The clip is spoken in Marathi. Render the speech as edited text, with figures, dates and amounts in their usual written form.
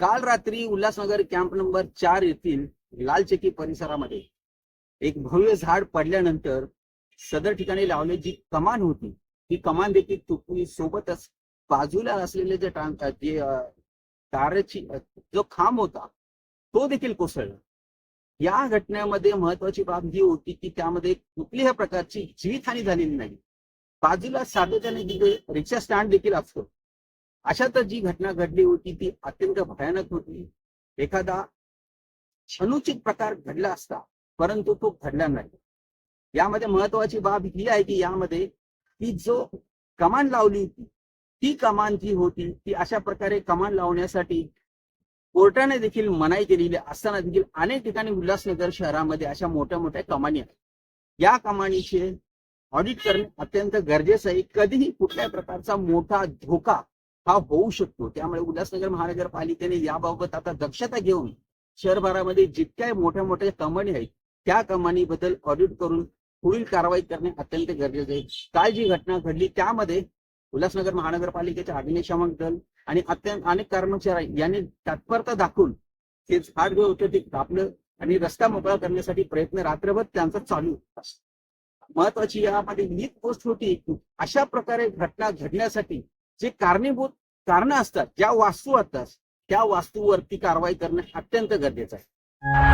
काल रात्री उल्हासनगर कॅम्प नंबर 4 येथील लालचकी परिसरामध्ये एक भव्य झाड पडल्यानंतर सदर ठिकाणी लावलेली जी कमान होती ती कमान देखील तुटली. सोबतच बाजूला असलेले जे ताराची जो खांब होता तो देखील कोसळला. या घटनेमध्ये महत्वाची बाब ही होती की त्यामध्ये कुठल्याही प्रकारची जीवितहानी झालेली नाही. बाजूला सातत्याने जिथे रिक्षा स्टँड देखील असतो अशातच जी घटना घडली होती ती अत्यंत भयानक होती. एखादा अनुचित प्रकार घडला असता परंतु तो घडला नाही. यामध्ये महत्वाची बाब ही आहे की यामध्ये ती जो कमान लावली होती ती कमान जी होती ती अशा प्रकारे कमान लावण्यासाठी कोर्टाने देखील मनाई केलेली असताना देखील अनेक ठिकाणी उल्हासनगर शहरामध्ये अशा मोठ्या मोठ्या कमानी आहेत. या कमानीचे ऑडिट करणे अत्यंत गरजेचं आहे. कधीही कुठल्याही प्रकारचा मोठा धोका हा होऊ शकतो. त्यामुळे उल्हासनगर महानगरपालिकेने याबाबत आता दक्षता घेऊन शहरभरामध्ये जितक्या मोठ्या मोठ्या कमानी आहेत त्या कमानीबद्दल ऑडिट करून पुढील कारवाई करणे अत्यंत गरजेचे आहे. काल जी घटना घडली त्यामध्ये उल्हासनगर महानगरपालिकेचे अग्निशमन दल आणि अनेक कर्मचारी यांनी तत्परता दाखवून ते झाड जे होते ते कापलं आणि रस्ता मोकळा करण्यासाठी प्रयत्न रात्रभर त्यांचा चालू असतो. महत्वाची यामध्ये हीच गोष्ट होती की अशा प्रकारे घटना घडण्यासाठी जे कारणीभूत कारण असतात, ज्या वास्तू असतात त्या वास्तूवरती कारवाई करणे अत्यंत गरजेचं आहे.